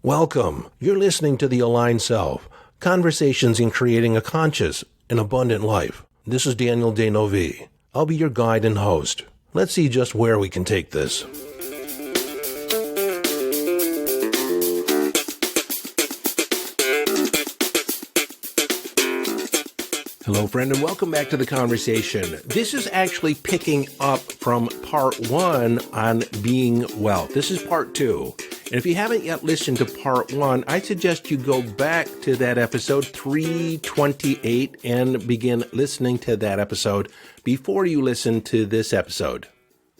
Welcome. You're listening to The Aligned Self, Conversations in Creating a Conscious and Abundant Life. This is Daniel Denovi. I'll be your guide and host. Let's see just where we can take this. Hello, friend, and welcome back to the conversation. This is actually picking up from part 1 on being wealth. This is part 2. And if you haven't yet listened to part 1, I suggest you go back to that episode 328 and begin listening to that episode before you listen to this episode.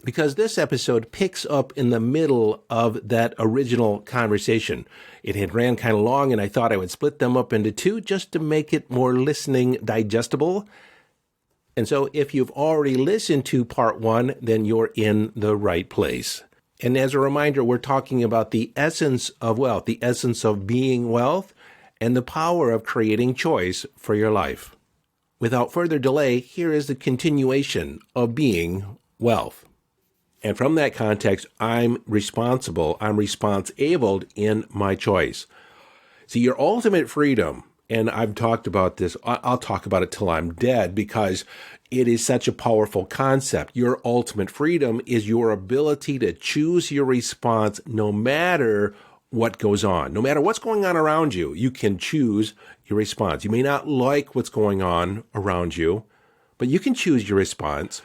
Because this episode picks up in the middle of that original conversation. It had ran kind of long, and I thought I would split them up into 2 just to make it more listening digestible. And so if you've already listened to part 1, then you're in the right place. And as a reminder, we're talking about the essence of wealth, the essence of being wealth, and the power of creating choice for your life. Without further delay, here is the continuation of being wealth. And from that context, I'm responsible in my choice. See, your ultimate freedom, and I've talked about this, I'll talk about it till I'm dead because it is such a powerful concept. Your ultimate freedom is your ability to choose your response no matter what goes on. No matter what's going on around you, you can choose your response. You may not like what's going on around you, but you can choose your response.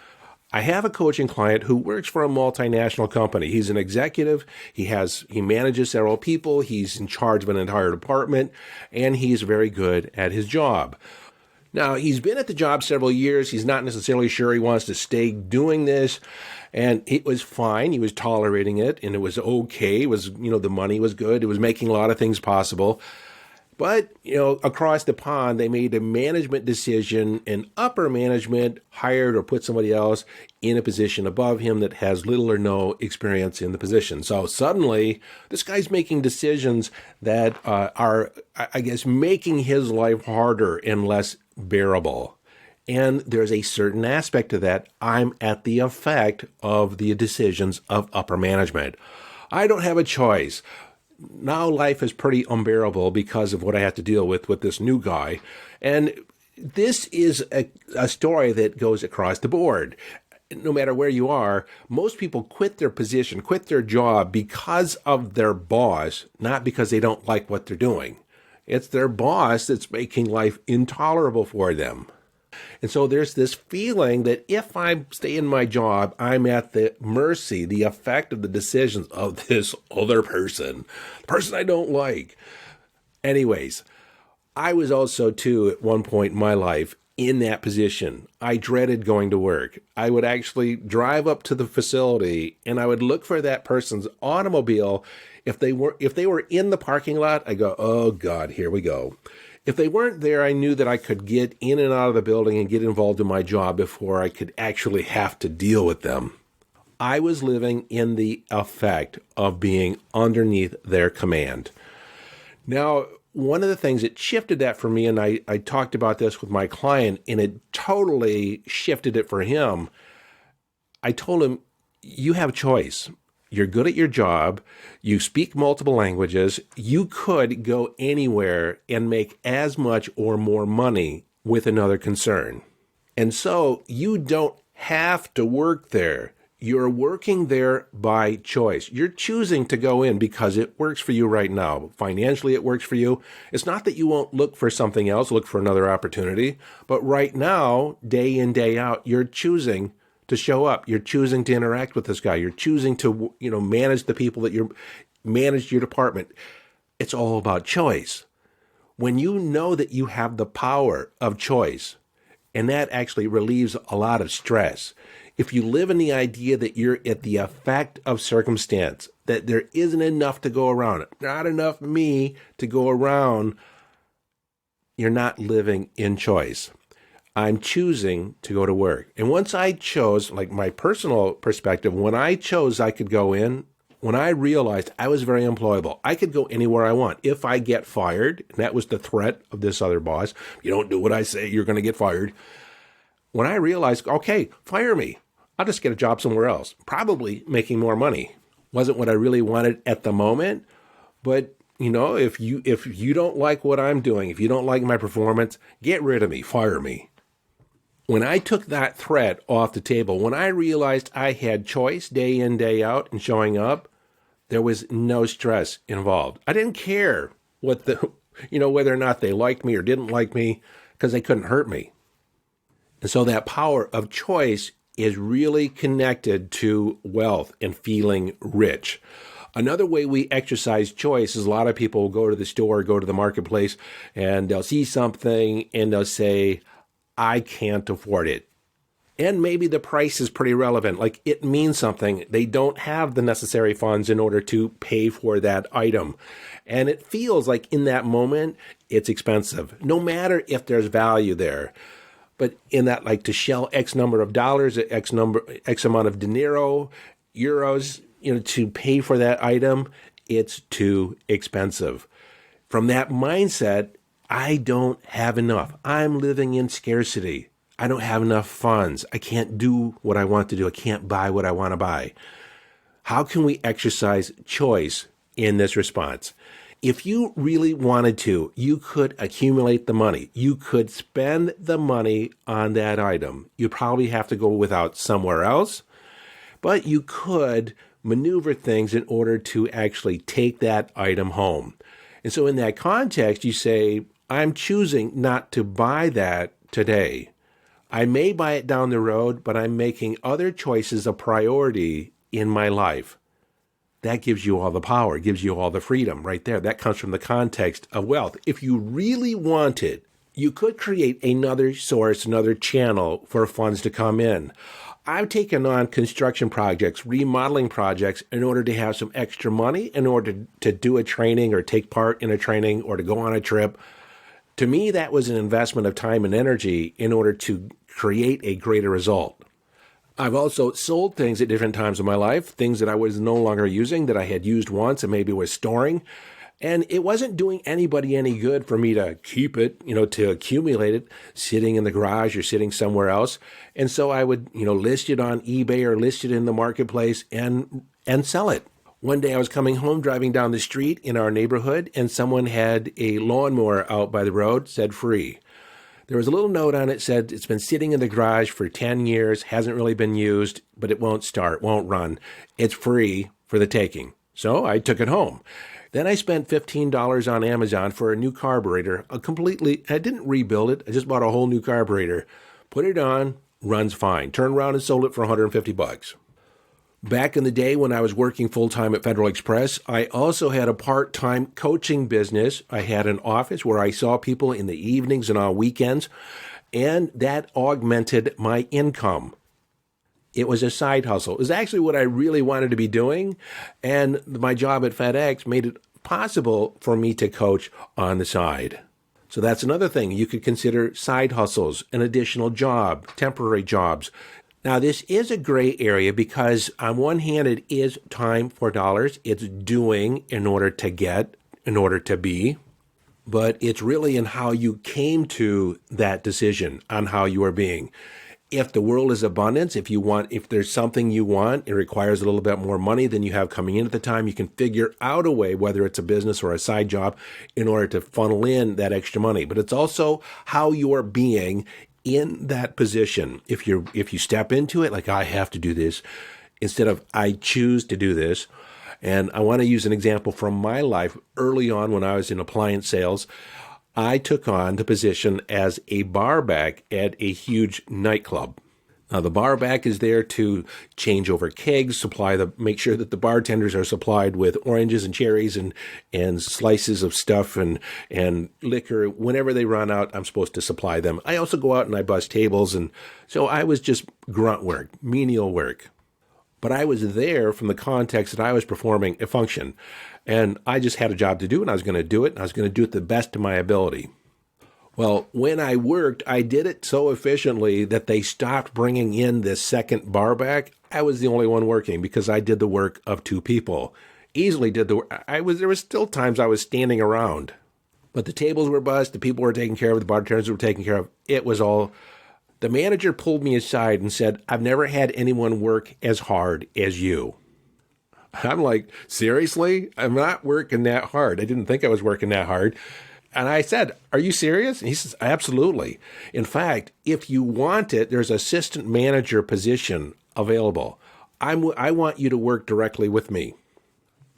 I have a coaching client who works for a multinational company. He's an executive. He manages several people. He's in charge of an entire department, and he's very good at his job. Now, he's been at the job several years. He's not necessarily sure he wants to stay doing this, and it was fine. He was tolerating it, and it was okay. It was, the money was good. It was making a lot of things possible. But, across the pond, they made a management decision, and upper management hired or put somebody else in a position above him that has little or no experience in the position. So suddenly, this guy's making decisions that are, making his life harder and less bearable. And there's a certain aspect to that. I'm at the effect of the decisions of upper management. I don't have a choice. Now life is pretty unbearable because of what I have to deal with this new guy. And this is a story that goes across the board. No matter where you are, most people quit their position, quit their job because of their boss, not because they don't like what they're doing. It's their boss that's making life intolerable for them. And so there's this feeling that if I stay in my job, I'm at the mercy, the effect of the decisions of this other person, the person I don't like. Anyways, I was also, too, at one point in my life in that position. I dreaded going to work. I would actually drive up to the facility and I would look for that person's automobile. If they were in the parking lot, I go, oh God, here we go. If they weren't there, I knew that I could get in and out of the building and get involved in my job before I could actually have to deal with them. I was living in the effect of being underneath their command. Now, one of the things that shifted that for me, and I talked about this with my client, and it totally shifted it for him. I told him, you have a choice. You're good at your job. You speak multiple languages. You could go anywhere and make as much or more money with another concern. And so you don't have to work there. You're working there by choice. You're choosing to go in because it works for you right now. Financially, it works for you. It's not that you won't look for something else, look for another opportunity. But right now, day in, day out, you're choosing to show up. You're choosing to interact with this guy. You're choosing to, manage the people that manage your department. It's all about choice. When you know that you have the power of choice, and that actually relieves a lot of stress. If you live in the idea that you're at the effect of circumstance, that there isn't enough to go around, not enough me to go around, you're not living in choice. I'm choosing to go to work. And once I chose, like my personal perspective, when I chose I could go in, when I realized I was very employable, I could go anywhere I want. If I get fired, and that was the threat of this other boss, you don't do what I say, you're going to get fired. When I realized, okay, fire me, I'll just get a job somewhere else, probably making more money. Wasn't what I really wanted at the moment, but if you don't like what I'm doing, if you don't like my performance, get rid of me, fire me. When I took that threat off the table, when I realized I had choice day in, day out and showing up, there was no stress involved. I didn't care whether or not they liked me or didn't like me, because they couldn't hurt me. And so that power of choice is really connected to wealth and feeling rich. Another way we exercise choice is a lot of people will go to the store, go to the marketplace, and they'll see something and they'll say, I can't afford it. And maybe the price is pretty relevant, like it means something. They don't have the necessary funds in order to pay for that item. And it feels like in that moment, it's expensive, no matter if there's value there. But in that, like to shell X number of dollars, X amount of dinero, euros, to pay for that item, it's too expensive. From that mindset, I don't have enough. I'm living in scarcity. I don't have enough funds. I can't do what I want to do. I can't buy what I want to buy. How can we exercise choice in this response? If you really wanted to, you could accumulate the money. You could spend the money on that item. You'd probably have to go without somewhere else, but you could maneuver things in order to actually take that item home. And so in that context, you say, I'm choosing not to buy that today. I may buy it down the road, but I'm making other choices a priority in my life. That gives you all the power, gives you all the freedom right there. That comes from the context of wealth. If you really wanted, you could create another source, another channel for funds to come in. I've taken on construction projects, remodeling projects in order to have some extra money, in order to do a training or take part in a training or to go on a trip. To me, that was an investment of time and energy in order to create a greater result. I've also sold things at different times of my life, things that I was no longer using, that I had used once and maybe was storing. And it wasn't doing anybody any good for me to keep it, to accumulate it, sitting in the garage or sitting somewhere else. And so I would, list it on eBay or list it in the marketplace and sell it. One day I was coming home, driving down the street in our neighborhood, and someone had a lawnmower out by the road, said free. There was a little note on it, said it's been sitting in the garage for 10 years, hasn't really been used, but it won't start, won't run. It's free for the taking. So I took it home. Then I spent $15 on Amazon for a new carburetor, I didn't rebuild it, I just bought a whole new carburetor. Put it on, runs fine. Turned around and sold it for $150. Back in the day when I was working full-time at Federal Express, I also had a part-time coaching business. I had an office where I saw people in the evenings and on weekends, and that augmented my income. It was a side hustle. It was actually what I really wanted to be doing, and my job at FedEx made it possible for me to coach on the side. So that's another thing. You could consider side hustles, an additional job, temporary jobs. Now, this is a gray area because on one hand, it is time for dollars. It's doing in order to get, in order to be. But it's really in how you came to that decision on how you are being. If the world is abundance, if there's something you want, it requires a little bit more money than you have coming in at the time, you can figure out a way, whether it's a business or a side job, in order to funnel in that extra money. But it's also how you're being in that position. If you step into it like I have to do this, instead of I choose to do this. And I want to use an example from my life. Early on when I was in appliance sales, I took on the position as a bar back at a huge nightclub. Now, the bar back is there to change over kegs, make sure that the bartenders are supplied with oranges and cherries and slices of stuff and liquor. Whenever they run out, I'm supposed to supply them. I also go out and I bus tables, and so I was just grunt work, menial work. But I was there from the context that I was performing a function, and I just had a job to do, and I was going to do it, and I was going to do it the best of my ability. Well, when I worked, I did it so efficiently that they stopped bringing in this second bar back. I was the only one working because I did the work of two people. Easily did the work. There was still times I was standing around. But the tables were bussed, the people were taken care of, the bartenders were taken care of. It was all. The manager pulled me aside and said, I've never had anyone work as hard as you. I'm like, seriously? I'm not working that hard. I didn't think I was working that hard. And I said, are you serious? And he says, absolutely. In fact, if you want it, there's an assistant manager position available. I want you to work directly with me.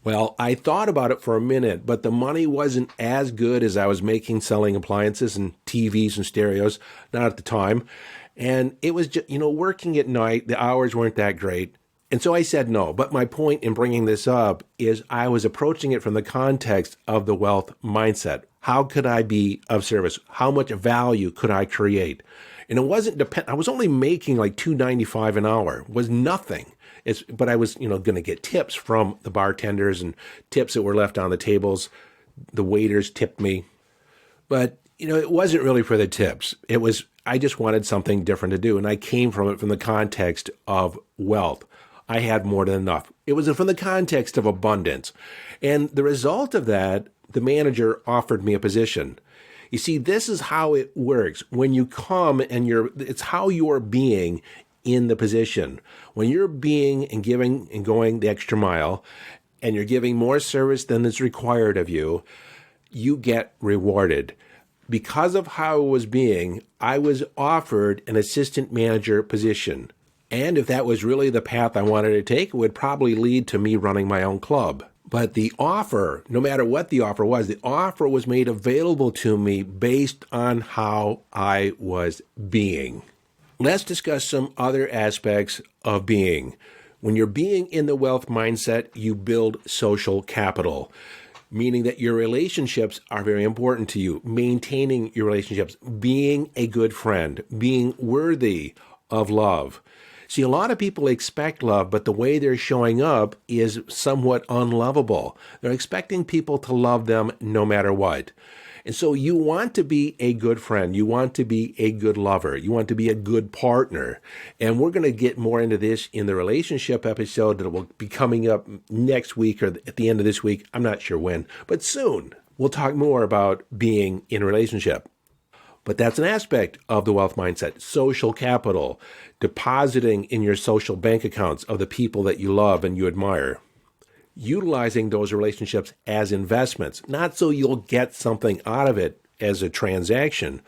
Well, I thought about it for a minute, but the money wasn't as good as I was making selling appliances and TVs and stereos, not at the time. And it was just, working at night, the hours weren't that great. And so I said no. But my point in bringing this up is I was approaching it from the context of the wealth mindset. How could I be of service? How much value could I create? And it wasn't I was only making like $2.95 an hour. It was nothing. But I was, going to get tips from the bartenders and tips that were left on the tables. The waiters tipped me. But, it wasn't really for the tips. I just wanted something different to do. And I came from it from the context of wealth. I had more than enough. It was from the context of abundance. And the result of that, the manager offered me a position. You see, this is how it works. When you come and it's how you're being in the position. When you're being and giving and going the extra mile, and you're giving more service than is required of you, you get rewarded. Because of how I was being, I was offered an assistant manager position. And if that was really the path I wanted to take, it would probably lead to me running my own club. But the offer, no matter what the offer was made available to me based on how I was being. Let's discuss some other aspects of being. When you're being in the wealth mindset, you build social capital, meaning that your relationships are very important to you. Maintaining your relationships, being a good friend, being worthy of love. See, a lot of people expect love, but the way they're showing up is somewhat unlovable. They're expecting people to love them no matter what. And so you want to be a good friend. You want to be a good lover. You want to be a good partner. And we're going to get more into this in the relationship episode that will be coming up next week or at the end of this week. I'm not sure when, but soon. We'll talk more about being in a relationship. But that's an aspect of the wealth mindset. Social capital, depositing in your social bank accounts of the people that you love and you admire. Utilizing those relationships as investments, not so you'll get something out of it as a transaction,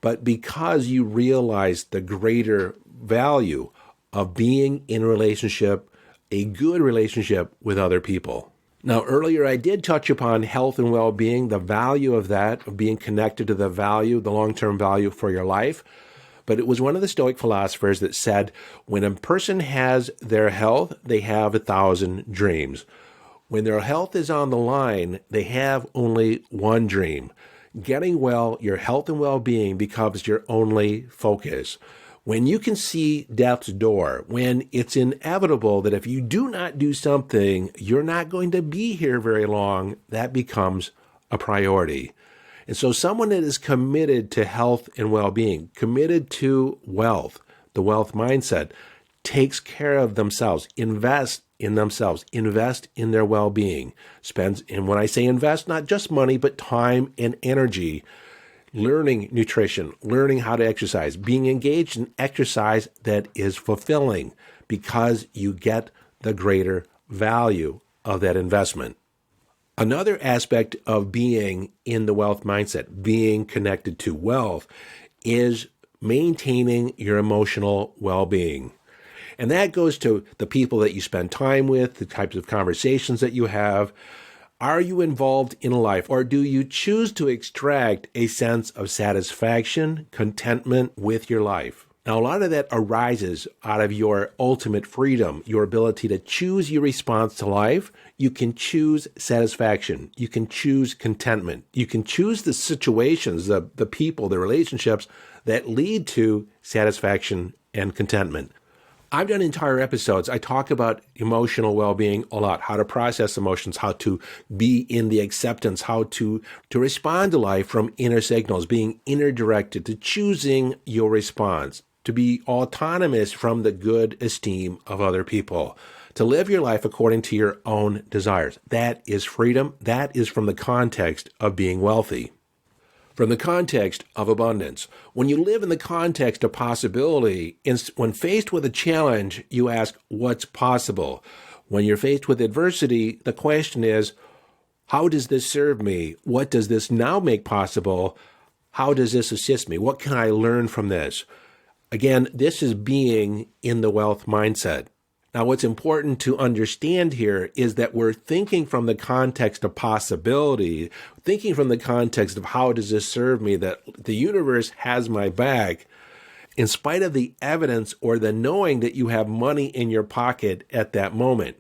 but because you realize the greater value of being in a relationship, a good relationship with other people. Now, earlier I did touch upon health and well-being, the value of that, of being connected to the value, the long-term value for your life. But it was one of the Stoic philosophers that said, when a person has their health, they have 1,000 dreams. When their health is on the line, they have only one dream. Getting well, your health and well-being becomes your only focus. When you can see death's door, when it's inevitable that if you do not do something, you're not going to be here very long, that becomes a priority. And so someone that is committed to health and well-being, committed to wealth, the wealth mindset, takes care of themselves, invests in themselves, invest in their well-being, spends, and when I say invest, not just money, but time and energy, learning nutrition, learning how to exercise, being engaged in exercise that is fulfilling because you get the greater value of that investment. Another aspect of being in the wealth mindset, being connected to wealth, is maintaining your emotional well-being. And that goes to the people that you spend time with, the types of conversations that you have. Are you involved in life, or do you choose to extract a sense of satisfaction, contentment with your life? Now, a lot of that arises out of your ultimate freedom, your ability to choose your response to life. You can choose satisfaction. You can choose contentment. You can choose the situations, the people, the relationships that lead to satisfaction and contentment. I've done entire episodes. I talk about emotional well-being a lot, how to process emotions, how to be in the acceptance, how to respond to life from inner signals, being inner directed, to choosing your response, to be autonomous from the good esteem of other people, to live your life according to your own desires. That is freedom. That is from the context of being wealthy. From the context of abundance. When you live in the context of possibility, when faced with a challenge, you ask, what's possible? When you're faced with adversity, the question is, how does this serve me? What does this now make possible? How does this assist me? What can I learn from this? Again, this is being in the wealth mindset. Now, what's important to understand here is that we're thinking from the context of possibility, thinking from the context of how does this serve me, that the universe has my back, in spite of the evidence or the knowing that you have money in your pocket at that moment.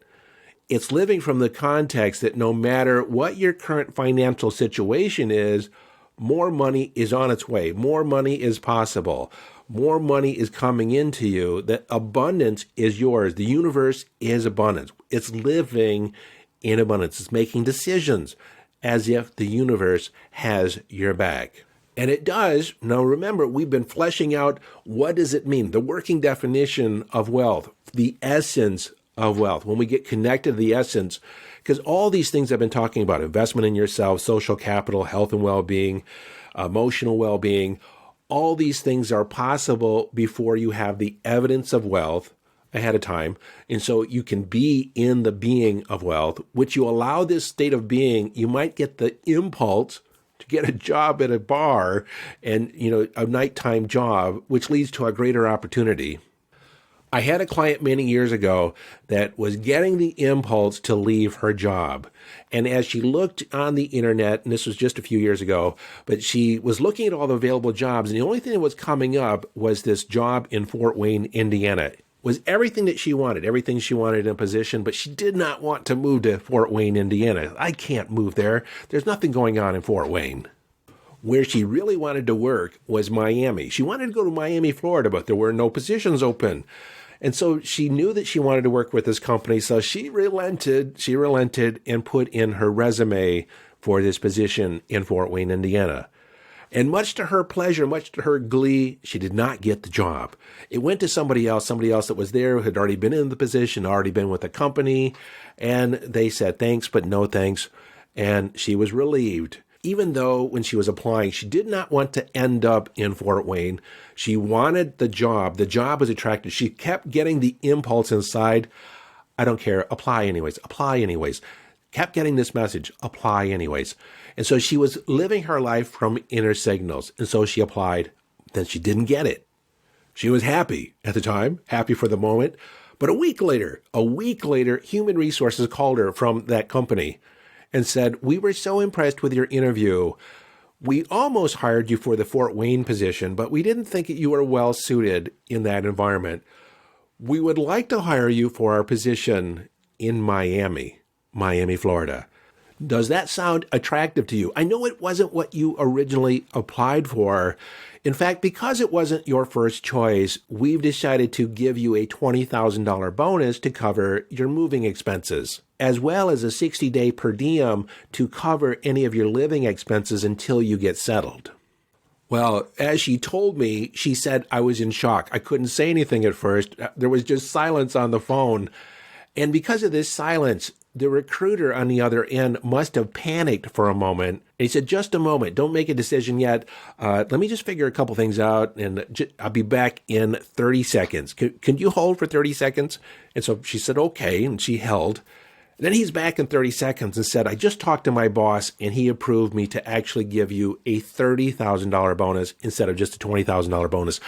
It's living from the context that no matter what your current financial situation is, more money is on its way. More money is possible. More money is coming into you. That abundance is yours. The universe is abundance. It's living in abundance. It's making decisions as if the universe has your back. And it does. Now remember, we've been fleshing out what does it mean, the working definition of wealth, the essence of wealth. When we get connected to the essence, because all these things I've been talking about, investment in yourself, social capital, health and well-being, emotional well-being, all these things are possible before you have the evidence of wealth ahead of time. And so you can be in the being of wealth, which you allow this state of being, you might get the impulse to get a job at a bar and, a nighttime job, which leads to a greater opportunity. I had a client many years ago that was getting the impulse to leave her job. And as she looked on the internet, and this was just a few years ago, but she was looking at all the available jobs, and the only thing that was coming up was this job in Fort Wayne, Indiana. It was everything that she wanted, everything she wanted in a position, but she did not want to move to Fort Wayne, Indiana. I can't move there. There's nothing going on in Fort Wayne. Where she really wanted to work was Miami. She wanted to go to Miami, Florida, but there were no positions open. And so she knew that she wanted to work with this company, so she relented and put in her resume for this position in Fort Wayne, Indiana. And much to her pleasure, much to her glee, she did not get the job. It went to somebody else that was there, who had already been in the position, already been with the company, and they said thanks, but no thanks, and she was relieved. Even though when she was applying, she did not want to end up in Fort Wayne. She wanted the job. The job was attractive. She kept getting the impulse inside, I don't care, apply anyways, apply anyways. Kept getting this message, apply anyways. And so she was living her life from inner signals. And so she applied. Then she didn't get it. She was happy at the time, happy for the moment. But a week later, Human Resources called her from that company and said, we were so impressed with your interview. We almost hired you for the Fort Wayne position, but we didn't think that you were well suited in that environment. We would like to hire you for our position in Miami, Florida. Does that sound attractive to you? I know it wasn't what you originally applied for. In fact, because it wasn't your first choice, we've decided to give you a $20,000 bonus to cover your moving expenses, as well as a 60-day per diem to cover any of your living expenses until you get settled. Well, as she told me, she said, I was in shock. I couldn't say anything at first. There was just silence on the phone. And because of this silence, the recruiter on the other end must have panicked for a moment. And he said, just a moment, don't make a decision yet. Let me just figure a couple things out, and I'll be back in 30 seconds. Can you hold for 30 seconds? And so she said, okay, and she held. Then he's back in 30 seconds and said, I just talked to my boss, and he approved me to actually give you a $30,000 bonus instead of just a $20,000 bonus.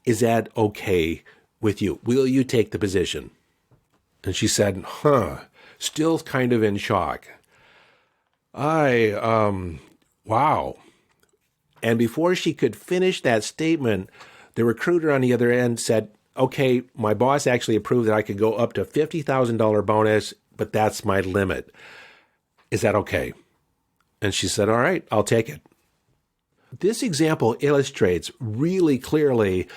Is that okay with you? Will you take the position? And she said, still kind of in shock. Wow. And before she could finish that statement, the recruiter on the other end said, okay, my boss actually approved that I could go up to $50,000 bonus, but that's my limit. Is that okay? And she said, all right, I'll take it. This example illustrates really clearly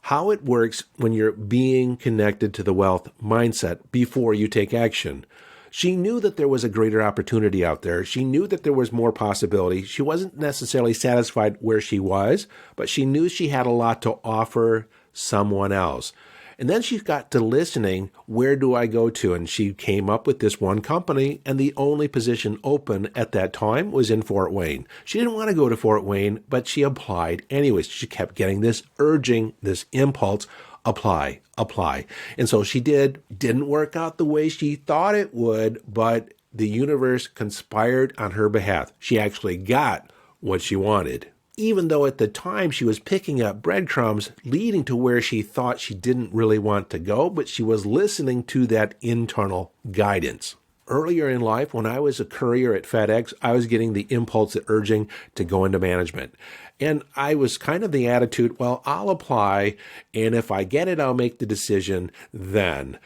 how it works when you're being connected to the wealth mindset before you take action. She knew that there was a greater opportunity out there. She knew that there was more possibility. She wasn't necessarily satisfied where she was, but she knew she had a lot to offer someone else. And then she got to listening, where do I go to? And she came up with this one company, and the only position open at that time was in Fort Wayne. She didn't want to go to Fort Wayne, but she applied anyways. She kept getting this urging, this impulse, apply, apply. And so she didn't work out the way she thought it would, but the universe conspired on her behalf. She actually got what she wanted. Even though at the time she was picking up breadcrumbs leading to where she thought she didn't really want to go, but she was listening to that internal guidance. Earlier in life, when I was a courier at FedEx, I was getting the impulse, the urging to go into management. And I was kind of the attitude, well, I'll apply, and if I get it, I'll make the decision then.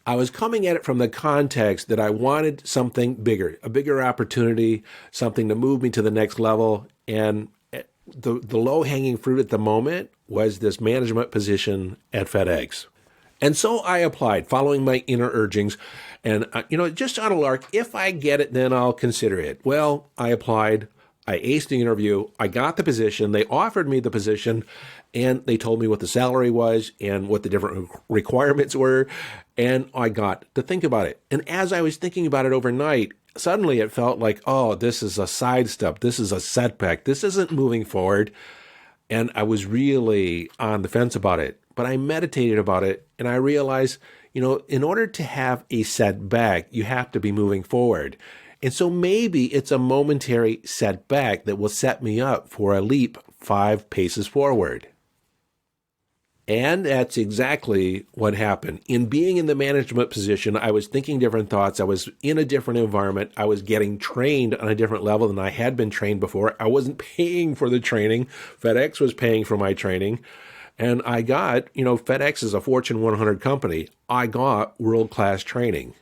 I was coming at it from the context that I wanted something bigger, a bigger opportunity, something to move me to the next level. And the low-hanging fruit at the moment was this management position at FedEx. And so I applied, following my inner urgings. And, just on a lark, if I get it, then I'll consider it. Well, I applied. I aced the interview. I got the position. They offered me the position, and they told me what the salary was and what the different requirements were. And I got to think about it. And as I was thinking about it overnight, suddenly it felt like, oh, this is a sidestep. This is a setback. This isn't moving forward. And I was really on the fence about it. But I meditated about it, and I realized, in order to have a setback, you have to be moving forward. And so maybe it's a momentary setback that will set me up for a leap 5 paces forward. And that's exactly what happened. In being in the management position, I was thinking different thoughts. I was in a different environment. I was getting trained on a different level than I had been trained before. I wasn't paying for the training. FedEx was paying for my training. And I got, FedEx is a Fortune 100 company. I got world-class training.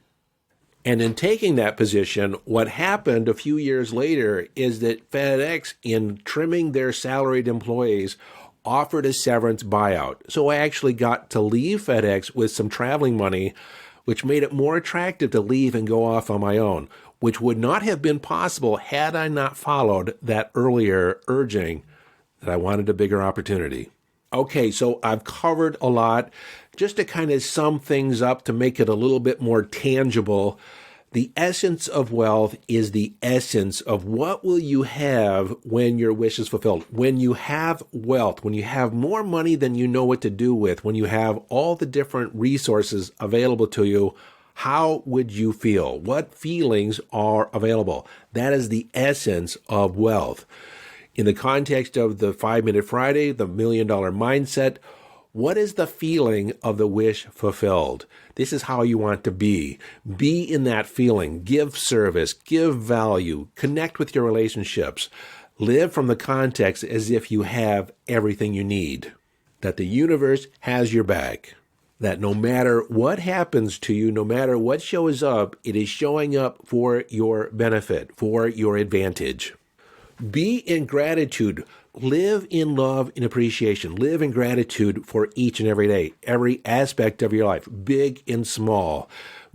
And in taking that position, what happened a few years later is that FedEx, in trimming their salaried employees, offered a severance buyout. So I actually got to leave FedEx with some traveling money, which made it more attractive to leave and go off on my own, which would not have been possible had I not followed that earlier urging that I wanted a bigger opportunity. Okay, so I've covered a lot. Just to kind of sum things up to make it a little bit more tangible, the essence of wealth is the essence of what will you have when your wish is fulfilled. When you have wealth, when you have more money than you know what to do with, when you have all the different resources available to you, how would you feel? What feelings are available? That is the essence of wealth. In the context of the 5-Minute Friday, the $1 Million Mindset, what is the feeling of the wish fulfilled? This is how you want to be. Be in that feeling. Give service. Give value. Connect with your relationships. Live from the context as if you have everything you need. That the universe has your back. That no matter what happens to you, no matter what shows up, it is showing up for your benefit, for your advantage. Be in gratitude. Live in love and appreciation. Live in gratitude for each and every day, every aspect of your life, big and small,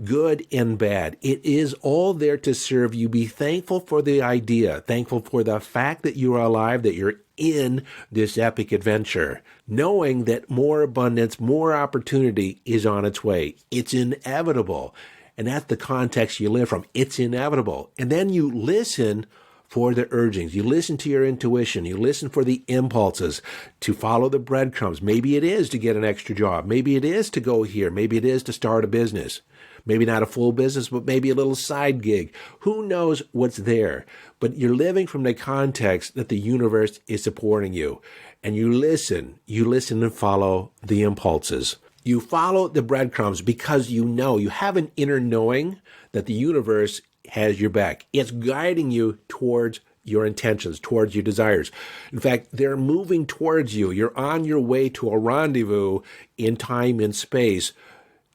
good and bad. It is all there to serve you. Be thankful for the idea, thankful for the fact that you are alive, that you're in this epic adventure, knowing that more abundance, more opportunity is on its way. It's inevitable. And that's the context you live from. It's inevitable. And then you listen for the urgings. You listen to your intuition. You listen for the impulses to follow the breadcrumbs. Maybe it is to get an extra job. Maybe it is to go here. Maybe it is to start a business. Maybe not a full business, but maybe a little side gig. Who knows what's there? But you're living from the context that the universe is supporting you. And you listen and follow the impulses. You follow the breadcrumbs because you know, you have an inner knowing that the universe has your back. It's guiding you towards your intentions, towards your desires. In fact, they're moving towards you. You're on your way to a rendezvous in time and space.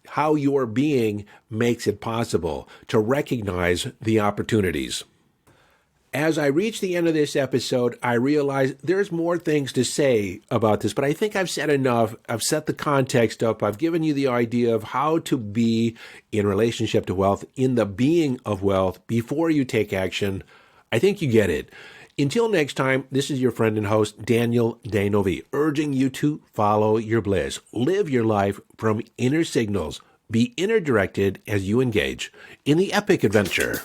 How you're being makes it possible to recognize the opportunities. As I reach the end of this episode, I realize there's more things to say about this, but I think I've said enough. I've set the context up. I've given you the idea of how to be in relationship to wealth, in the being of wealth, before you take action. I think you get it. Until next time, this is your friend and host, Daniel Danovi, urging you to follow your bliss. Live your life from inner signals. Be inner directed as you engage in the epic adventure.